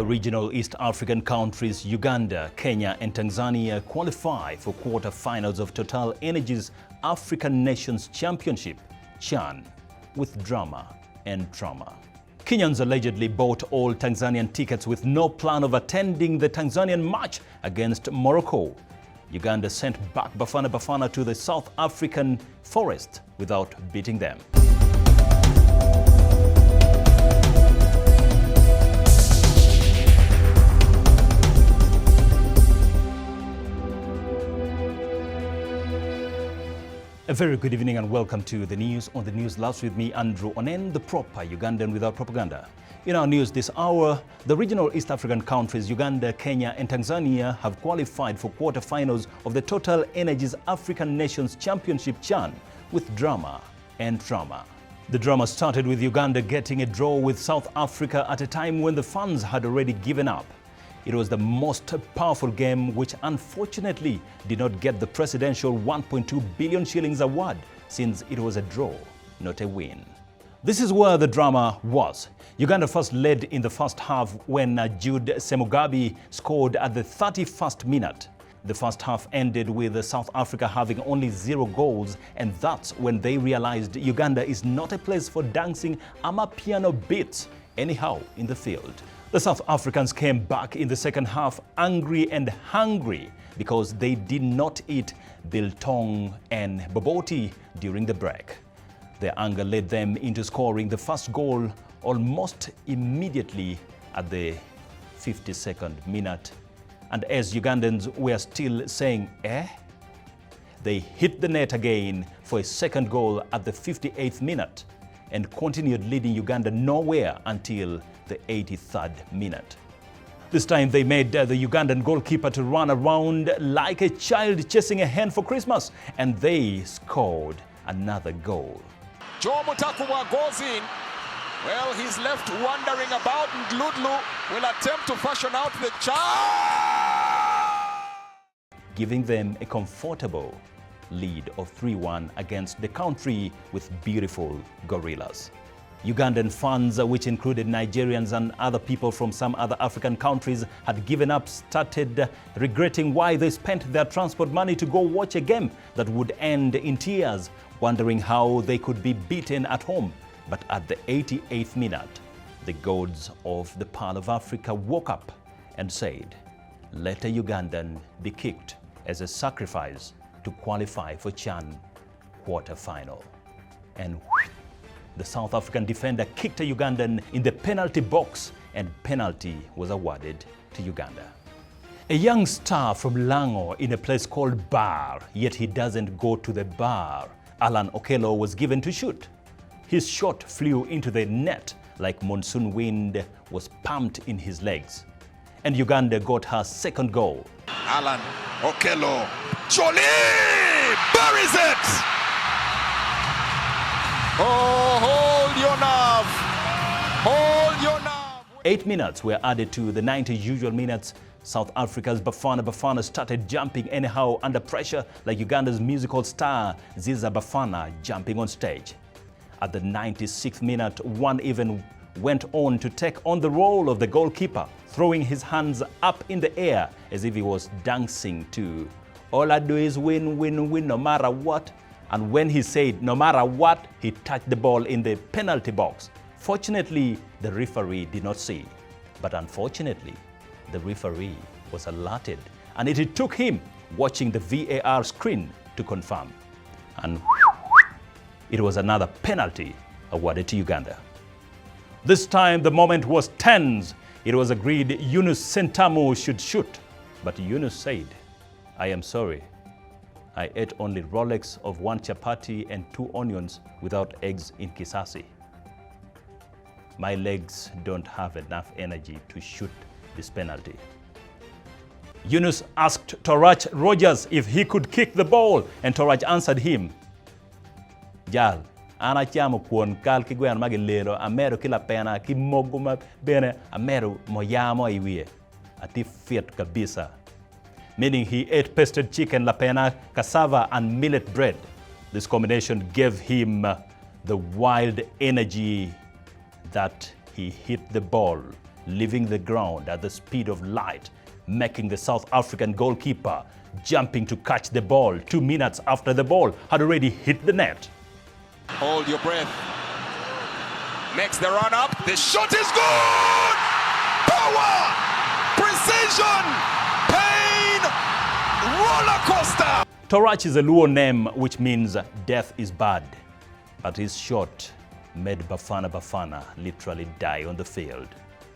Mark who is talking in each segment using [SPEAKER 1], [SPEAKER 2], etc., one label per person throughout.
[SPEAKER 1] The regional East African countries Uganda, Kenya and Tanzania qualify for quarter-finals of TotalEnergies African Nations Championship CHAN with drama and trauma. Kenyans allegedly bought all Tanzanian tickets with no plan of attending the Tanzanian match against Morocco. Uganda sent back Bafana to the South African forest without beating them. A very good evening and welcome to the news on the NewsLaughs with me, Andrew Onen, the proper Ugandan without propaganda. In our news this hour, the regional East African countries Uganda, Kenya and Tanzania have qualified for quarter-finals of the TotalEnergies African Nations Championship CHAN with drama and trauma. The drama started with Uganda getting a draw with South Africa at a time when the fans had already given up. It was the most powerful game which unfortunately did not get the presidential 1.2 billion shillings award since it was a draw, not a win. This is where the drama was. Uganda first led in the first half when Jude Semugabi scored at the 31st minute. The first half ended with South Africa having only 0 goals, and that's when they realized Uganda is not a place for dancing amapiano beats anyhow in the field. The South Africans came back in the second half angry and hungry because they did not eat biltong and boboti during the break. Their anger led them into scoring the first goal almost immediately at the 52nd minute. And as Ugandans were still saying, they hit the net again for a second goal at the 58th minute and continued leading Uganda nowhere until the 83rd minute. This time they made the Ugandan goalkeeper to run around like a child chasing a hen for Christmas, and they scored another goal.
[SPEAKER 2] Joe Mutakubwa goes in. Well, he's left wandering about, and Ludlu will attempt to fashion out the chance,
[SPEAKER 1] giving them a comfortable lead of 3-1 against the country with beautiful gorillas. Ugandan fans, which included Nigerians and other people from some other African countries, had given up, started regretting why they spent their transport money to go watch a game that would end in tears, wondering how they could be beaten at home. But at the 88th minute, the gods of the Pearl of Africa woke up and said, let a Ugandan be kicked as a sacrifice to qualify for CHAN quarter-final. And the South African defender kicked a Ugandan in the penalty box, and penalty was awarded to Uganda. A young star from Lango in a place called Bar, yet he doesn't go to the bar. Alan Okello was given to shoot. His shot flew into the net like monsoon wind was pumped in his legs. And Uganda got her second goal.
[SPEAKER 2] Alan Okello, Jolie buries it! Oh, hold your nerve! Hold your nerve!
[SPEAKER 1] 8 minutes were added to the 90 usual minutes. South Africa's Bafana started jumping anyhow under pressure, like Uganda's musical star Ziza Bafana jumping on stage. At the 96th minute, one even went on to take on the role of the goalkeeper, throwing his hands up in the air as if he was dancing to "All I do is win, win, win, no matter what." And when he said no matter what, he touched the ball in the penalty box. Fortunately, the referee did not see. But unfortunately, the referee was alerted, and it took him watching the VAR screen to confirm. And it was another penalty awarded to Uganda. This time the moment was tense. It was agreed Yunus Sentamu should shoot, but Yunus said, "I am sorry. I ate only Rolex of 1 chapati and 2 onions without eggs in Kisasi. My legs don't have enough energy to shoot this penalty." Yunus asked Torach Rogers if he could kick the ball, and Torach answered him, "Jal, ana chamo kuon kal kigwen magilero amero kila pena ki moguma bene amero moyamo iwie ati fiat kabisa," meaning he ate pasted chicken, la pena, cassava and millet bread. This combination gave him the wild energy that he hit the ball leaving the ground at the speed of light, making the South African goalkeeper jumping to catch the ball 2 minutes after the ball had already hit the net.
[SPEAKER 2] Hold your breath. Makes the run up. The shot is good! Power! Precision! Pain! Roller coaster!
[SPEAKER 1] Torach is a Luo name which means death is bad, but his shot made Bafana literally die on the field.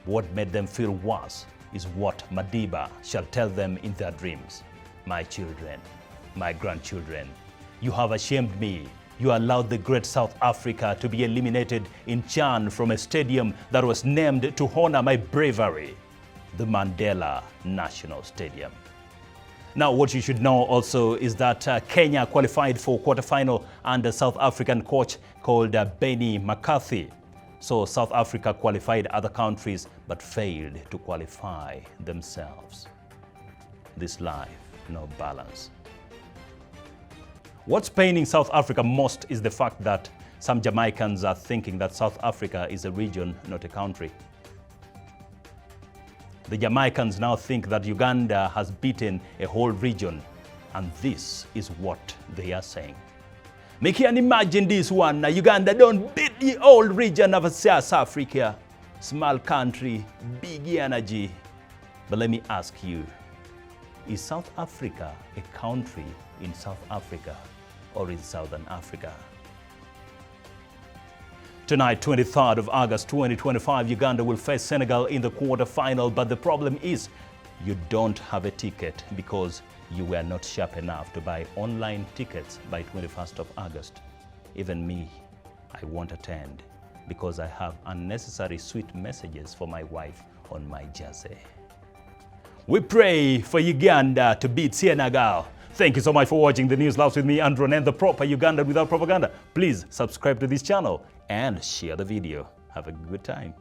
[SPEAKER 1] What made them feel worse is what Madiba shall tell them in their dreams. My children, my grandchildren, you have ashamed me. You allowed the great South Africa to be eliminated in CHAN from a stadium that was named to honor my bravery, the Mandela National Stadium. Now, what you should know also is that Kenya qualified for quarterfinal under South African coach called Benny McCarthy. So South Africa qualified other countries but failed to qualify themselves. This life, no balance. What's paining South Africa most is the fact that some Jamaicans are thinking that South Africa is a region, not a country. The Jamaicans now think that Uganda has beaten a whole region, and this is what they are saying. Make you imagine this one, Uganda don't beat the whole region of South Africa. Small country, big energy. But let me ask you, is South Africa a country in South Africa or in Southern Africa? Tonight, 23rd of August 2025, Uganda will face Senegal in the quarter-final, but the problem is you don't have a ticket because you were not sharp enough to buy online tickets by 21st of August. Even me, I won't attend because I have unnecessary sweet messages for my wife on my jersey. We pray for Uganda to beat Senegal. Thank you so much for watching the NewsLaughs with me, Andrew Onen, the proper Ugandan without propaganda. Please subscribe to this channel and share the video. Have a good time.